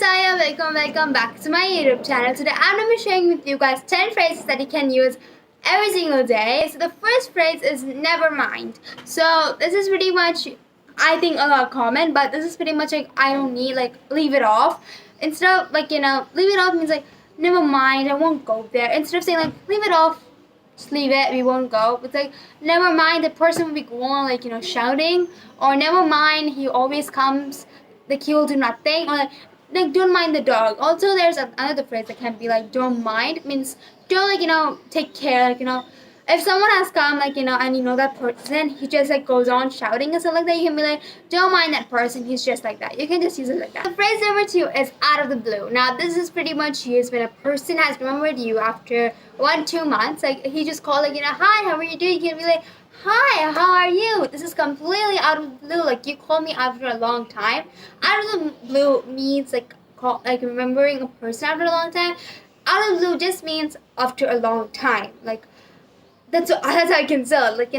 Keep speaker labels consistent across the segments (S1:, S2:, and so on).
S1: it's Aaliya. Welcome back to my YouTube channel. Today I'm going to be sharing with you guys 10 phrases that you can use every single day. So the first phrase is never mind. So this is pretty much, I think, a lot common, but this is pretty much like I don't need, like, leave it off. Instead of like, leave it off means like never mind, I won't go there. Instead of saying like leave it off, just leave it, we won't go. It's like never mind, the person will be going like shouting, or never mind, he always comes, like he will do nothing, or like don't mind the dog. Also there's another phrase that can be like don't mind, means don't take care, if someone has come and that person, he just like goes on shouting and stuff like that, you can be like don't mind that person, he's just like that. You can just use it like that. The phrase number 2 is out of the blue. Now this is pretty much used when a person has remembered you after 1-2 months. Like he just called hi, how are you doing? You can be like hi, how are you? This is completely out of the blue. Like you called me after a long time. Out of the blue means like remembering a person after a long time. Out of the blue just means after a long time. Like that's how I can tell. Like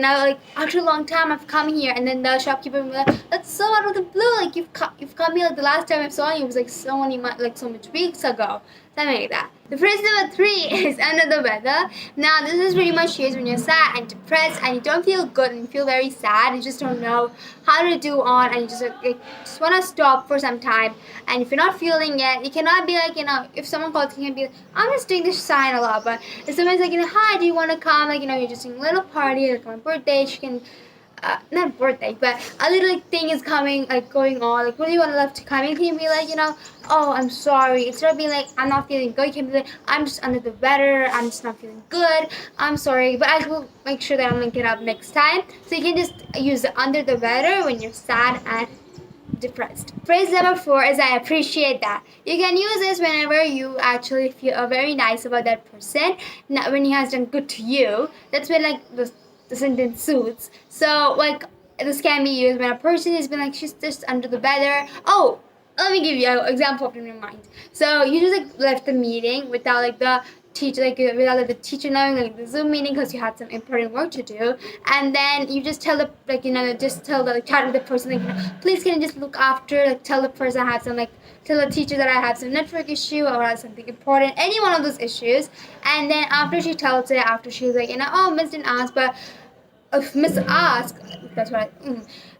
S1: after a long time I've come here, and then the shopkeeper will be like, that's so out of the blue. Like you've come here, like the last time I saw you was like so much weeks ago. Something like that. The phrase number 3 is under the weather. Now this is pretty much used when you're sad and depressed and you don't feel good and you feel very sad. You just don't know how to do on, and you just want to stop for some time. And if you're not feeling it, you cannot be like if someone calls you, can be like, I'm just doing this sign a lot. But if someone's like hi, do you want to come? You're just doing a little party like my birthday. She can. Not birthday, but a little thing is coming, going on. Like, really want to love to come. You can be like, oh, I'm sorry. Instead of being like, I'm not feeling good, you can be like, I'm just under the weather. I'm just not feeling good. I'm sorry, but I will make sure that I'm gonna get up next time. So you can just use the under the weather when you're sad and depressed. Phrase number 4 is I appreciate that. You can use this whenever you actually feel very nice about that person. Now, when he has done good to you, that's when the sentence suits. So this can be used when a person has been like she's just under the weather. Oh, let me give you an example of in your mind. So you just left the meeting without the teacher, without the teacher knowing, the Zoom meeting, because you had some important work to do, and then you just tell the chat with the person please can you just look after, tell the person I have some tell the teacher that I have some network issue or I have something important, any one of those issues. And then after she tells it, after she's like oh, Miss didn't ask, but if Miss asked, that's what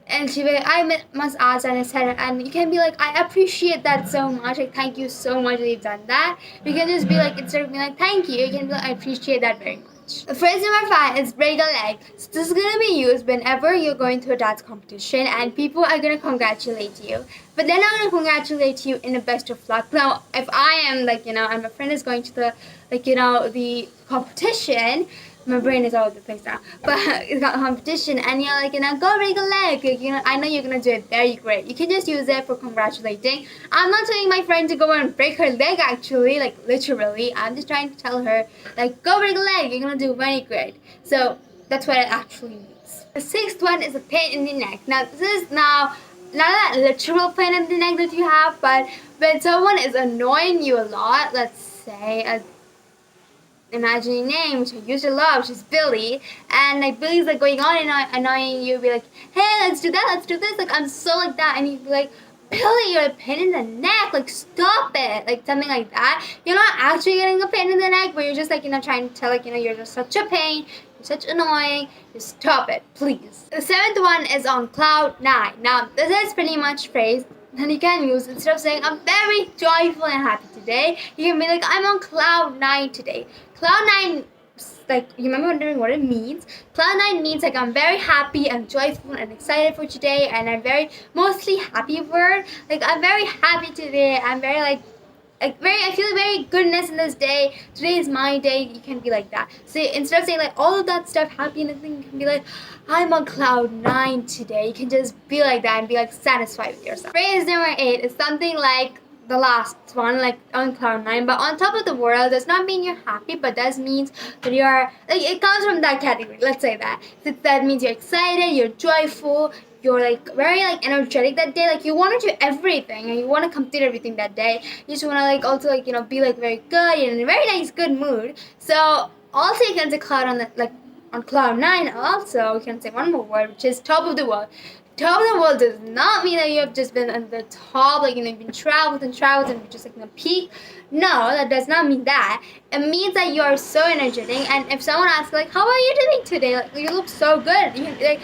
S1: and she will, I must ask, and I said, and you can be like, I appreciate that so much, thank you so much that you've done that. You can just be like, instead of being like thank you can be like, I appreciate that very much. The phrase number 5 is break a leg. So this is gonna be used whenever you're going to a dance competition and people are gonna congratulate you, but they're not gonna congratulate you in the best of luck. Now if I am and my friend is going to the the competition, my brain is all over the place now, but it's got a competition and you're go break a leg, I know you're gonna do it very great. You can just use it for congratulating. I'm not telling my friend to go and break her leg actually, literally. I'm just trying to tell her go break a leg, you're gonna do very great. So that's what it actually means. The 6th one is a pain in the neck. Now this is not that literal pain in the neck that you have, but when someone is annoying you a lot, let's say a imaginary name which I used a lot, which is Billy, and Billy's going on and annoying you, be like, hey, let's do that, let's do this, I'm so like that, and you'd be like, Billy, you're a pain in the neck, stop it, something like that. You're not actually getting a pain in the neck, but you're just trying to tell you're just such a pain, you're such annoying, just stop it, please. The 7th one is on cloud 9. Now this is pretty much phrase that you can use instead of saying I'm very joyful and happy today. You can be like I'm on cloud 9 today. Cloud 9, you remember wondering what it means? Cloud 9 means I'm very happy and joyful and excited for today, and I'm very mostly happy word. I'm very happy today. I'm very I feel very goodness in this day. Today is my day. You can be like that. So instead of saying all of that stuff, happy and everything, you can be like, I'm on cloud 9 today. You can just be like that and be satisfied with yourself. Phrase number 8 is something like the last one, on cloud 9, but on top of the world. Does not mean you're happy, but does means that you are it comes from that category. Let's say that. So that means you're excited, you're joyful, you're very energetic that day. You want to do everything and you want to complete everything that day. You just want to also be very good, in a very nice good mood. So also you can say cloud on on cloud 9. Also you can say one more word, which is top of the world. top of the world does not mean that you have just been on the top, like, you've been traveled and traveled and just like in the peak. No, that does not mean that. It means that you are so energetic, and if someone asks like, how are you doing today? Like, you look so good. You can be like,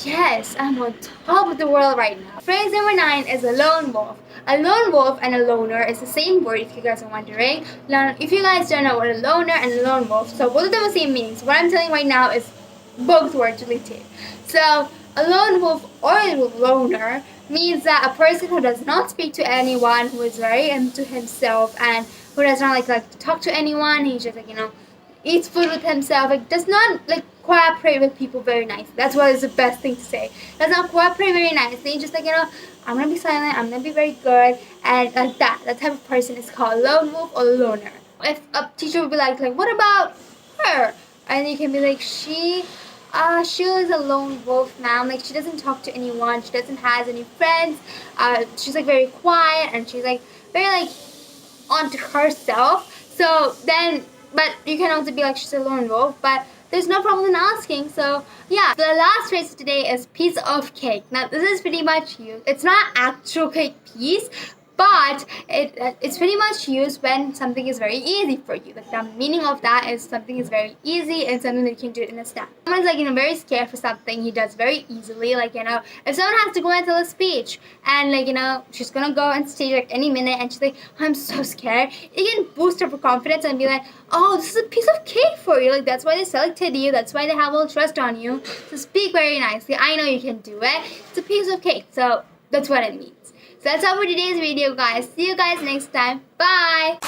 S1: yes, I'm on top of the world right now. Phrase number 9 is a lone wolf. A lone wolf and a loner is the same word, if you guys are wondering. Now, if you guys don't know what a loner and a lone wolf, so both of them are the same meanings. What I'm telling you right now is both words related. So, a lone wolf or a loner means that a person who does not speak to anyone, who is very into himself, and who does not like to talk to anyone. He's just like, eats food with himself, like does not like cooperate with people very nicely. That's what is the best thing to say. Does not cooperate very nicely. Just like, I'm gonna be silent, I'm gonna be very good, and like that type of person is called lone wolf or loner. If a teacher would be like what about her? And you can be like, she is a lone wolf, ma'am. Like, she doesn't talk to anyone, she doesn't have any friends, she's like very quiet, and she's like very like onto herself. So then, but you can also be like, she's a lone wolf, but there's no problem in asking. So yeah, the last phrase today is piece of cake. Now this is pretty much used. It's not actual cake piece, but it's pretty much used when something is very easy for you. Like, the meaning of that is something is very easy and something that you can do it in a snap. Someone's like, very scared for something, he does very easily. Like, if someone has to go and tell a speech, and like, she's gonna go on stage like any minute, and she's like, I'm so scared, you can boost up her confidence and be like, oh, this is a piece of cake for you. Like, that's why they selected you, that's why they have all trust on you. So speak very nicely. I know you can do it. It's a piece of cake. So that's what it means. So that's all for today's video, guys. See you guys next time. Bye!